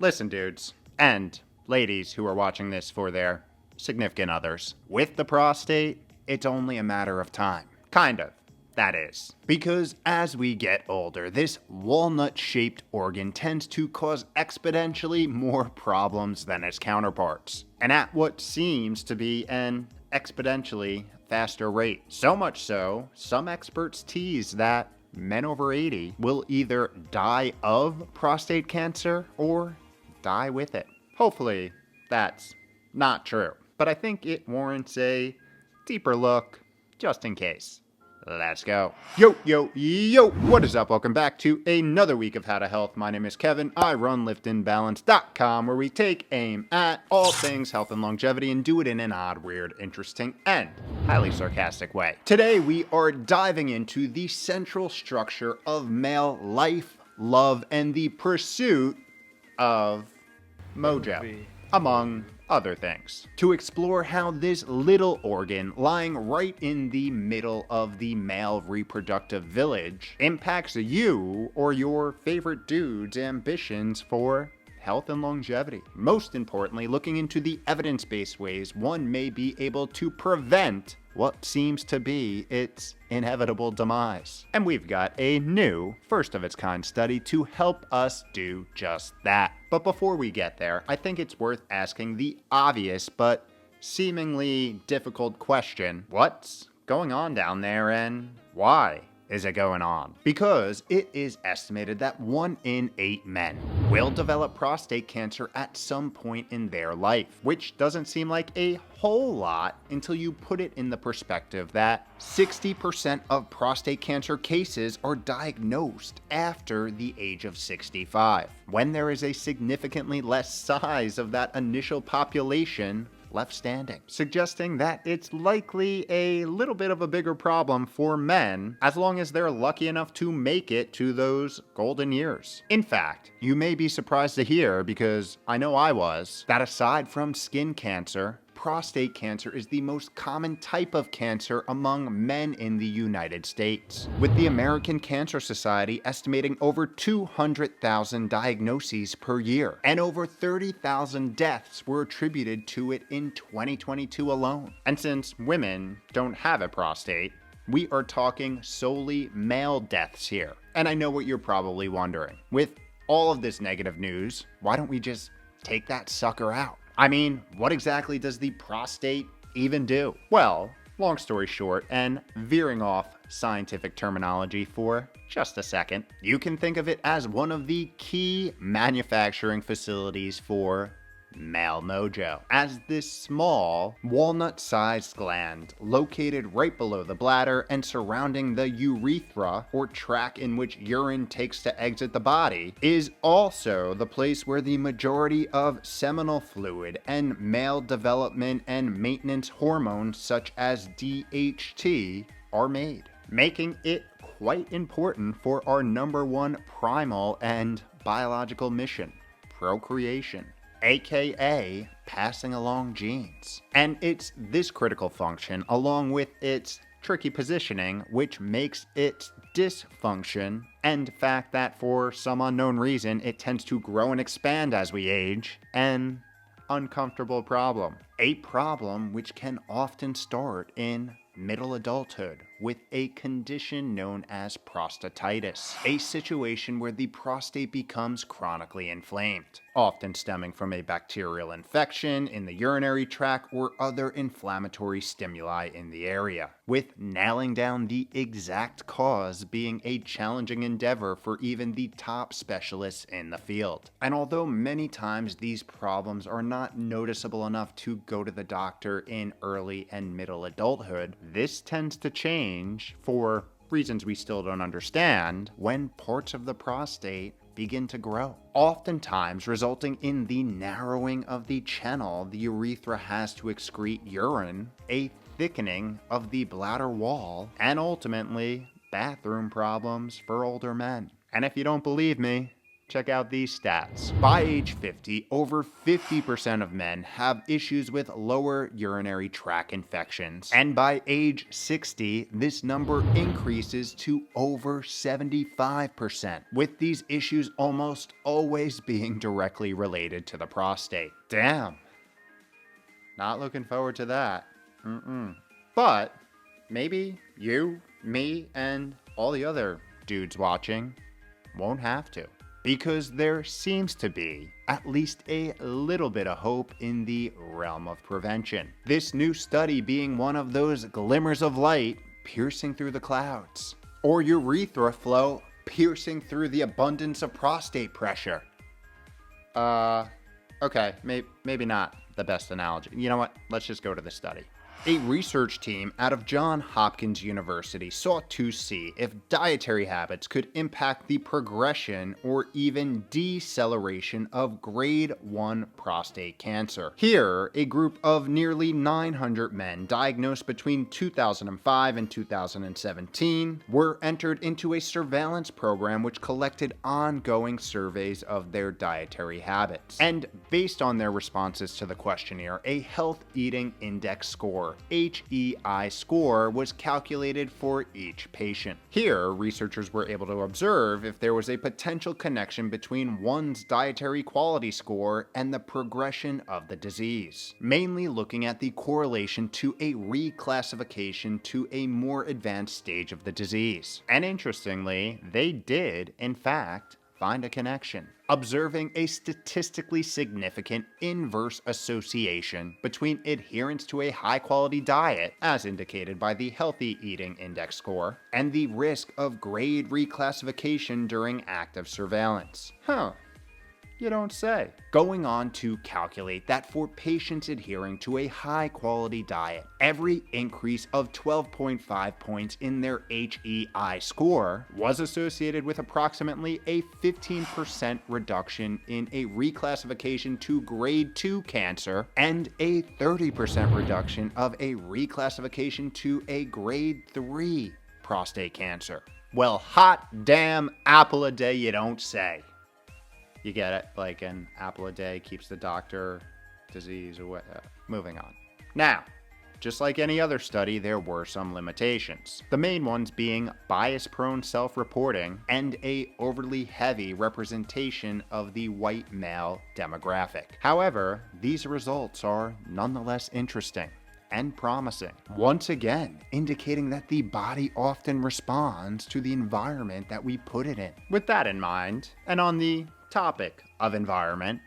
Listen, dudes, and ladies who are watching this for their significant others. With the prostate, it's only a matter of time. Kind of. That is. Because as we get older, this walnut-shaped organ tends to cause exponentially more problems than its counterparts, and at what seems to be an exponentially faster rate. So much so, some experts tease that men over 80 will either die of prostate cancer or die with it. Hopefully, that's not true, but I think it warrants a deeper look just in case. Let's go. Yo, what is up? Welcome back to another week of How to Health. My name is Kevin. I run liftinbalance.com, where we take aim at all things health and longevity and do it in an odd, weird, interesting, and highly sarcastic way. Today, we are diving into the central structure of male life, love, and the pursuit of mojo, among other things, to explore how this little organ lying right in the middle of the male reproductive village impacts you or your favorite dude's ambitions for health and longevity. Most importantly, looking into the evidence-based ways one may be able to prevent what seems to be its inevitable demise. And we've got a new, first-of-its-kind study to help us do just that. But before we get there, I think it's worth asking the obvious but seemingly difficult question: what's going on down there and why is it going on? Because it is estimated that 1 in 8 men will develop prostate cancer at some point in their life, which doesn't seem like a whole lot until you put it in the perspective that 60% of prostate cancer cases are diagnosed after the age of 65, when there is a significantly less size of that initial population left standing, suggesting that it's likely a little bit of a bigger problem for men as long as they're lucky enough to make it to those golden years. In fact, you may be surprised to hear, because I know I was, that aside from skin cancer, prostate cancer is the most common type of cancer among men in the United States, with the American Cancer Society estimating over 200,000 diagnoses per year, and over 30,000 deaths were attributed to it in 2022 alone. And since women don't have a prostate, we are talking solely male deaths here. And I know what you're probably wondering. With all of this negative news, why don't we just take that sucker out? I mean, what exactly does the prostate even do? Well, long story short, and veering off scientific terminology for just a second, you can think of it as one of the key manufacturing facilities for male mojo, as this small walnut-sized gland located right below the bladder and surrounding the urethra, or tract in which urine takes to exit the body, is also the place where the majority of seminal fluid and male development and maintenance hormones such as DHT are made, making it quite important for our #1 primal and biological mission: procreation, aka passing along genes. And it's this critical function, along with its tricky positioning, which makes its dysfunction, and the fact that for some unknown reason it tends to grow and expand as we age, an uncomfortable problem. A problem which can often start in middle adulthood with a condition known as prostatitis, a situation where the prostate becomes chronically inflamed, often stemming from a bacterial infection in the urinary tract or other inflammatory stimuli in the area, with nailing down the exact cause being a challenging endeavor for even the top specialists in the field. And although many times these problems are not noticeable enough to go to the doctor in early and middle adulthood, this tends to change, for reasons we still don't understand, when parts of the prostate begin to grow, oftentimes resulting in the narrowing of the channel the urethra has to excrete urine, a thickening of the bladder wall, and ultimately bathroom problems for older men. And if you don't believe me, Check out these stats. By age 50, over 50% of men have issues with lower urinary tract infections. And by age 60, this number increases to over 75%, with these issues almost always being directly related to the prostate. Damn. Not looking forward to that. But maybe you, me, and all the other dudes watching won't have to. Because there seems to be at least a little bit of hope in the realm of prevention. This new study being one of those glimmers of light piercing through the clouds, or urethra flow piercing through the abundance of prostate pressure. Okay, maybe not the best analogy. You know what? Let's just go to the study. A research team out of Johns Hopkins University sought to see if dietary habits could impact the progression or even deceleration of grade 1 prostate cancer. Here, a group of nearly 900 men diagnosed between 2005 and 2017 were entered into a surveillance program which collected ongoing surveys of their dietary habits. And based on their responses to the questionnaire, a health eating index score HEI score was calculated for each patient. Here, researchers were able to observe if there was a potential connection between one's dietary quality score and the progression of the disease, mainly looking at the correlation to a reclassification to a more advanced stage of the disease. And interestingly, they did, in fact, find a connection, observing a statistically significant inverse association between adherence to a high-quality diet, as indicated by the Healthy Eating Index score, and the risk of grade reclassification during active surveillance. You don't say. Going on to calculate that for patients adhering to a high-quality diet, every increase of 12.5 points in their HEI score was associated with approximately a 15% reduction in a reclassification to grade 2 cancer and a 30% reduction of a reclassification to a grade 3 prostate cancer. Well, hot damn apple a day you don't say. You get it? Like an apple a day keeps the doctor disease away. Moving on. Now, just like any other study, there were some limitations. The main ones being bias-prone self-reporting and a overly heavy representation of the white male demographic. However, these results are nonetheless interesting and promising, once again indicating that the body often responds to the environment that we put it in. With that in mind, and on the topic of environment,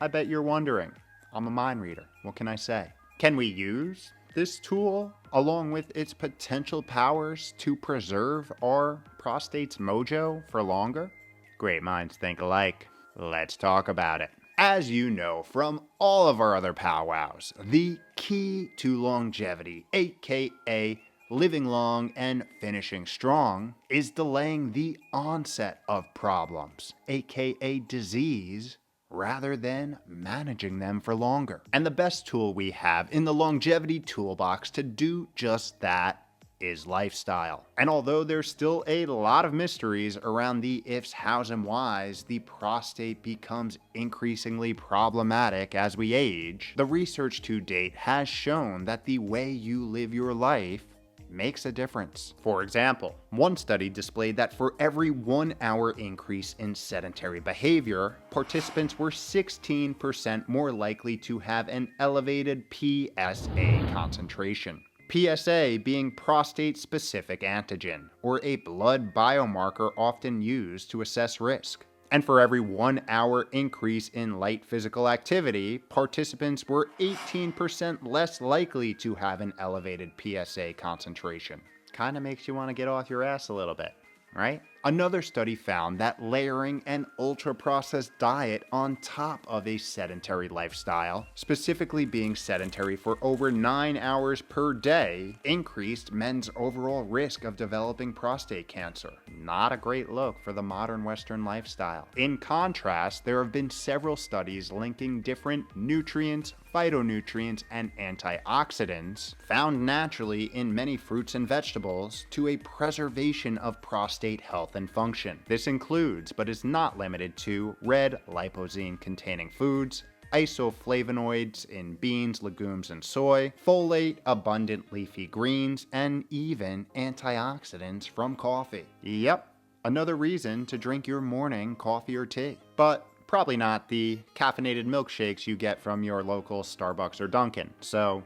I bet you're wondering, I'm a mind reader, what can I say? Can we use this tool along with its potential powers to preserve our prostate's mojo for longer? Great minds think alike. Let's talk about it. As you know from all of our other powwows, the key to longevity, aka living long and finishing strong, is delaying the onset of problems, aka disease, rather than managing them for longer. And the best tool we have in the longevity toolbox to do just that is lifestyle. And although there's still a lot of mysteries around the ifs, hows, and whys, the prostate becomes increasingly problematic as we age, the research to date has shown that the way you live your life makes a difference. For example, one study displayed that for every 1 hour increase in sedentary behavior, participants were 16% more likely to have an elevated PSA concentration. PSA being prostate-specific antigen, or a blood biomarker often used to assess risk. And for every 1 hour increase in light physical activity, participants were 18% less likely to have an elevated PSA concentration. Kinda makes you want to get off your ass a little bit, right? Another study found that layering an ultra-processed diet on top of a sedentary lifestyle, specifically being sedentary for over 9 hours per day, increased men's overall risk of developing prostate cancer. Not a great look for the modern Western lifestyle. In contrast, there have been several studies linking different nutrients, phytonutrients, and antioxidants found naturally in many fruits and vegetables to a preservation of prostate health health and function. This includes, but is not limited to, red lipozene-containing foods, isoflavonoids in beans, legumes, and soy, folate, abundant leafy greens, and even antioxidants from coffee. Yep, another reason to drink your morning coffee or tea. But probably not the caffeinated milkshakes you get from your local Starbucks or Dunkin', so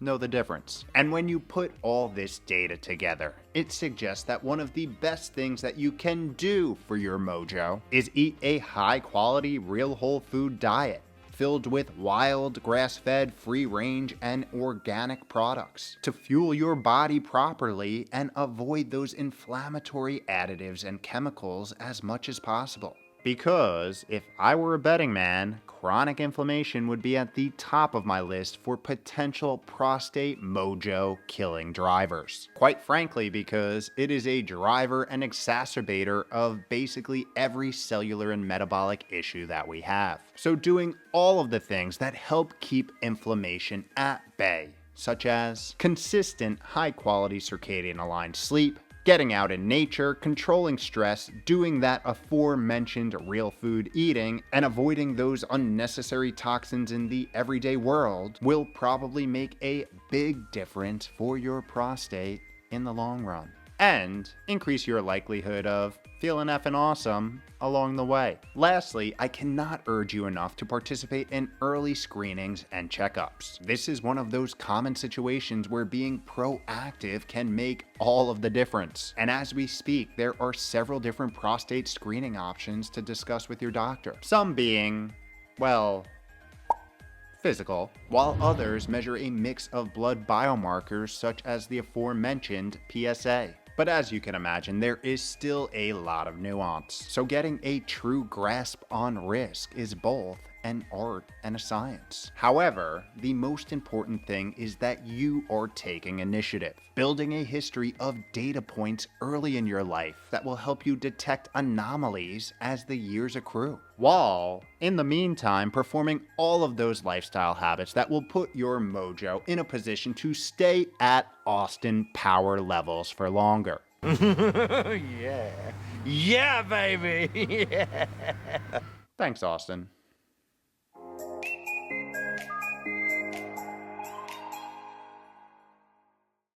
know the difference. And when you put all this data together, it suggests that one of the best things that you can do for your mojo is eat a high-quality, real whole food diet filled with wild, grass-fed, free-range, and organic products to fuel your body properly and avoid those inflammatory additives and chemicals as much as possible. Because if I were a betting man, chronic inflammation would be at the top of my list for potential prostate mojo killing drivers. Quite frankly, because it is a driver and exacerbator of basically every cellular and metabolic issue that we have. So doing all of the things that help keep inflammation at bay, such as consistent high-quality circadian aligned sleep, getting out in nature, controlling stress, doing that aforementioned real food eating, and avoiding those unnecessary toxins in the everyday world will probably make a big difference for your prostate in the long run. And increase your likelihood of feeling effing awesome along the way. Lastly, I cannot urge you enough to participate in early screenings and checkups. This is one of those common situations where being proactive can make all of the difference. And as we speak, there are several different prostate screening options to discuss with your doctor. Some being, well, physical, while others measure a mix of blood biomarkers such as the aforementioned PSA. But as you can imagine, there is still a lot of nuance. So getting a true grasp on risk is both an art and a science. However, the most important thing is that you are taking initiative, building a history of data points early in your life that will help you detect anomalies as the years accrue, while, in the meantime, performing all of those lifestyle habits that will put your mojo in a position to stay at Austin power levels for longer. Yeah. Yeah, baby. Yeah. Thanks, Austin.